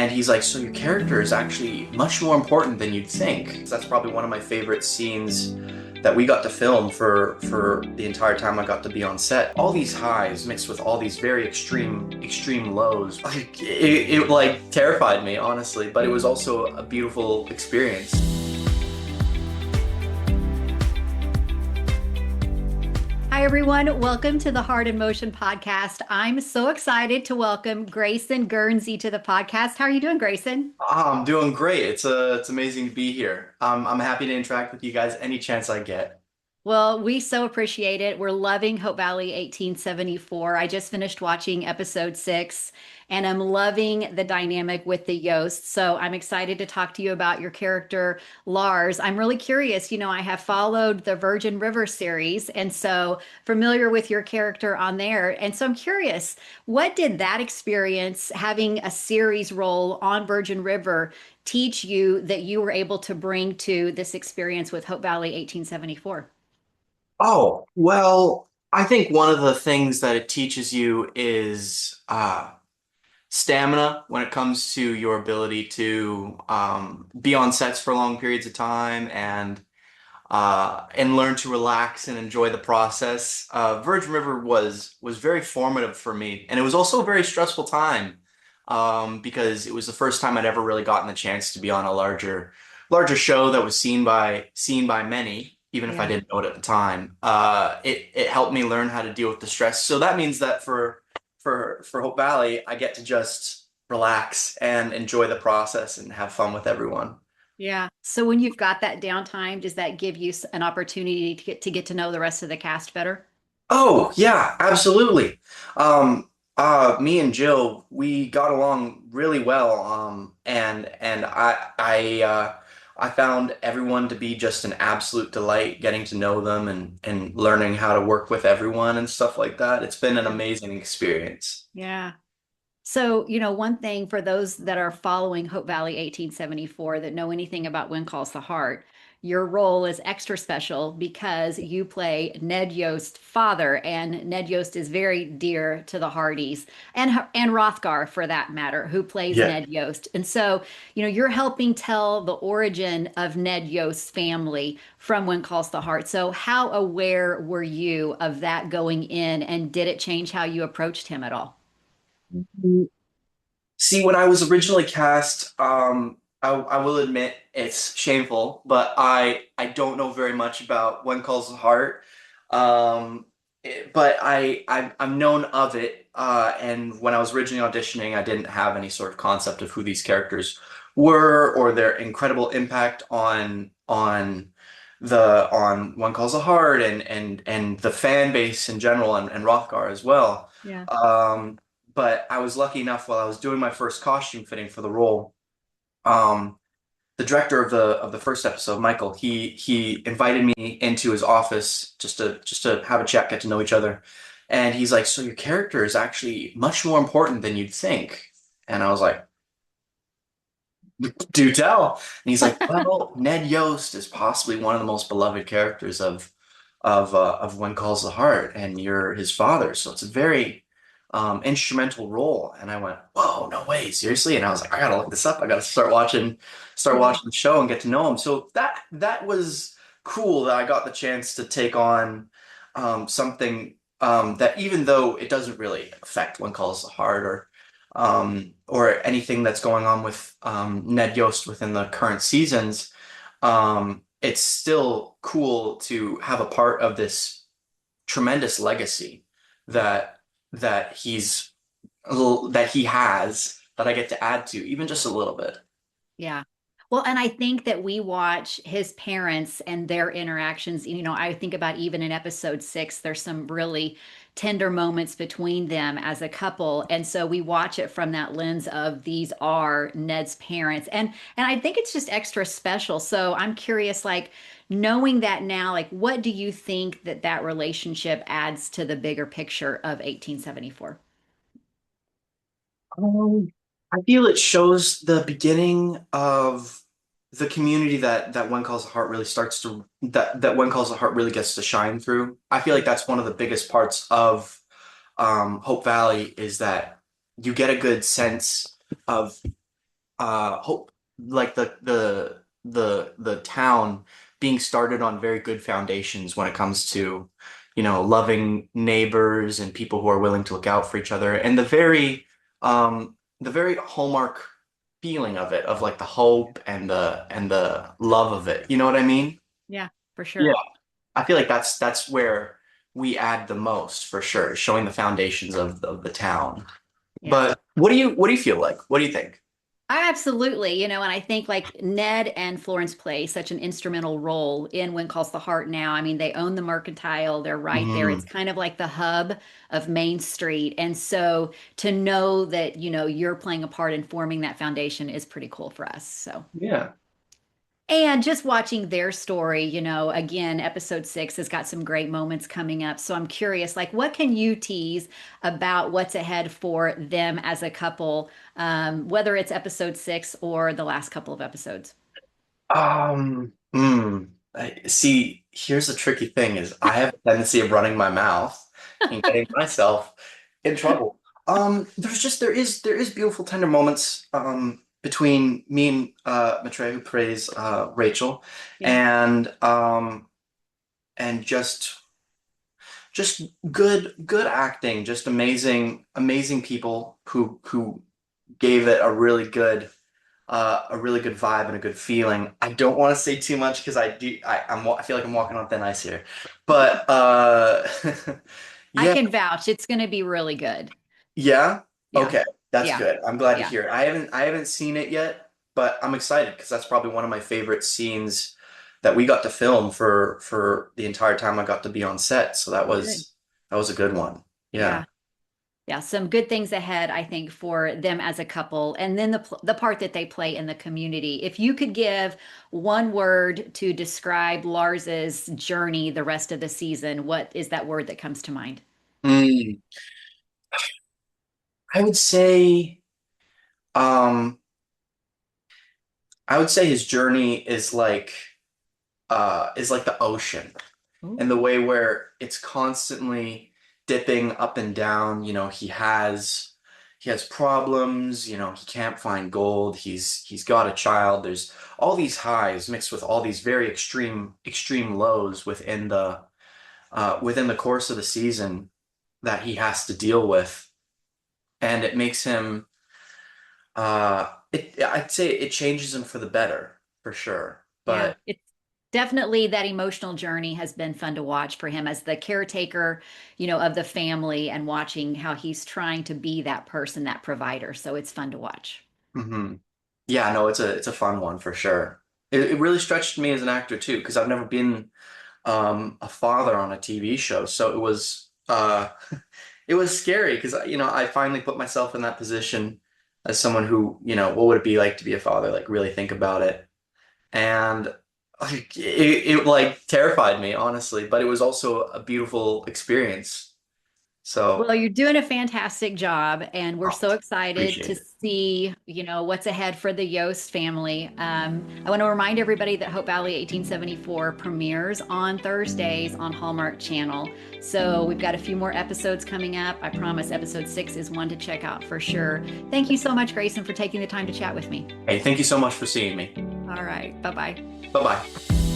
And he's like, so your character is actually much more important than you'd think. That's probably one of my favorite scenes that we got to film for the entire time I got to be on set. All these highs mixed with all these very extreme lows. Like it like terrified me, honestly, but it was also a beautiful experience. Hi, everyone. Welcome to the Heart in Motion podcast. I'm so excited to welcome Grayson Gurnsey to the podcast. How are you doing, Grayson? I'm doing great. It's amazing to be here. I'm happy to interact with you guys any chance I get. Well, we so appreciate it. We're loving Hope Valley 1874. I just finished watching episode 6 and I'm loving the dynamic with the Yost. So I'm excited to talk to you about your character, Lars. I'm really curious. I have followed the Virgin River series and so familiar with your character on there. And so I'm curious, what did that experience, having a series role on Virgin River, teach you that you were able to bring to this experience with Hope Valley 1874? Oh, well, I think one of the things that it teaches you is stamina when it comes to your ability to be on sets for long periods of time and learn to relax and enjoy the process. Virgin River was very formative for me, and it was also a very stressful time because it was the first time I'd ever really gotten the chance to be on a larger show that was seen by many, even if I Yeah. didn't know it at the time. It helped me learn how to deal with the stress. So that means that for Hope Valley, I get to just relax and enjoy the process and have fun with everyone. Yeah. So when you've got that downtime, does that give you an opportunity to get to know the rest of the cast better? Oh, yeah, absolutely. Me and Jill, we got along really well. And I found everyone to be just an absolute delight getting to know them and learning how to work with everyone and stuff like that. It's been an Yeah. amazing experience. Yeah. So, one thing for those that are following Hope Valley 1874 that know anything about When Calls the Heart, your role is extra special because you play Ned Yost's father, and Ned Yost is very dear to the Hardys and Rothgar for that matter, who plays Yeah. Ned Yost. And so, you're helping tell the origin of Ned Yost's family from When Calls the Heart. So, how aware were you of that going in, and did it change how you approached him at all? See, when I was originally cast, I will admit it's shameful, but I don't know very much about When Calls the Heart. But I'm known of it, and when I was originally auditioning, I didn't have any sort of concept of who these characters were or their incredible impact on One Calls the Heart and the fan base in general and Rothgar as well. Yeah. Um, but I was lucky enough while I was doing my first costume fitting for the role. Um, the director of the first episode, Michael, he invited me into his office just to have a chat, get to know each other. And he's like, "So your character is actually much more important than you'd think." And I was like, "Do tell." And he's like, "Well, Ned Yost is possibly one of the most beloved characters of When Calls the Heart, and you're his father, so it's a very instrumental role." And I went, "Whoa, no way, seriously?" And I was like, "I gotta look this up. I gotta start Yeah. watching the show and get to know him." So that was cool that I got the chance to take on something that even though it doesn't really affect One Calls the Heart or anything that's going on with Ned Yost within the current seasons, it's still cool to have a part of this tremendous legacy that that he's that he has that I get to add to even just a little bit. Yeah. Well, and I think that we watch his parents and their interactions. I think about even in episode 6, there's some really tender moments between them as a couple. And so we watch it from that lens of these are Ned's parents. And I think it's just extra special. So I'm curious, like knowing that now, like what do you think that that relationship adds to the bigger picture of 1874? I feel it shows the beginning of the community that One Calls the Heart really starts to that One Calls the Heart really gets to shine through. I feel like that's one of the biggest parts of Hope Valley is that you get a good sense of hope like the town being started on very good foundations when it comes to, loving neighbors and people who are willing to look out for each other, and the very hallmark feeling of it, of like the hope and the love of it. You know what I mean? Yeah, for Yeah. sure. I feel like that's where we add the most for sure, showing the foundations of the town. Yeah. But what do you feel like? What do you think? Absolutely, and I think like Ned and Florence play such an instrumental role in When Calls the Heart now. I mean, they own the mercantile, they're right there. It's Mm, kind of like the hub of Main Street. And so to know that, you're playing a part in forming that foundation is pretty cool for us. So. yeah. And just watching their story, again, episode 6 has got some great moments coming up. So I'm curious, like, what can you tease about what's ahead for them as a couple, whether it's episode 6 or the last couple of episodes? See, here's the tricky thing is I have a tendency of running my mouth and getting myself in trouble. There is beautiful tender moments between me and Matre, who plays Rachel, Yeah. and just good acting, just amazing people who gave it a really good vibe and a good feeling. I don't want to say too much because I feel like I'm walking on thin ice here. But I yeah, can vouch. It's going to be really good. yeah. Yeah. Okay, that's Yeah. good. I'm glad to Yeah. hear it. I haven't seen it yet, but I'm excited because that's probably one of my favorite scenes that we got to film for the entire time I got to be on set. So that Good. was a good one. Yeah. Yeah. Yeah, some good things ahead, I think, for them as a couple, and then the part that they play in the community. If you could give one word to describe Lars's journey the rest of the season, what is that word that comes to mind? Mm, I would say um I would say his journey is like the ocean, Ooh. in the way where it's constantly dipping up and down. He has problems. He can't find gold. He's got a child. There's all these highs mixed with all these very extreme lows within the course of the season that he has to deal with, and it makes him. I'd say it changes him for the better, for sure. Yeah, But it's definitely that emotional journey has been fun to watch for him as the caretaker, of the family and watching how he's trying to be that person, that provider. So it's fun to watch. mhm. Yeah, no, it's a fun one for sure. It really stretched me as an actor too, because I've never been a father on a TV show. So it was scary because I finally put myself in that position as someone who, what would it be like to be a father? Like really think about it. And like, it like terrified me, honestly, but it was also a beautiful experience. So Well, you're doing a fantastic job, and we're oh, so excited appreciate to it. see, what's ahead for the Yost family. I want to remind everybody that Hope Valley 1874 premieres on Thursdays on Hallmark Channel. So we've got a few more episodes coming up. I promise episode 6 is one to check out for sure. Thank you so much, Grayson, for taking the time to chat with me. Hey, thank you so much for seeing me. All right. Bye-bye. Bye-bye.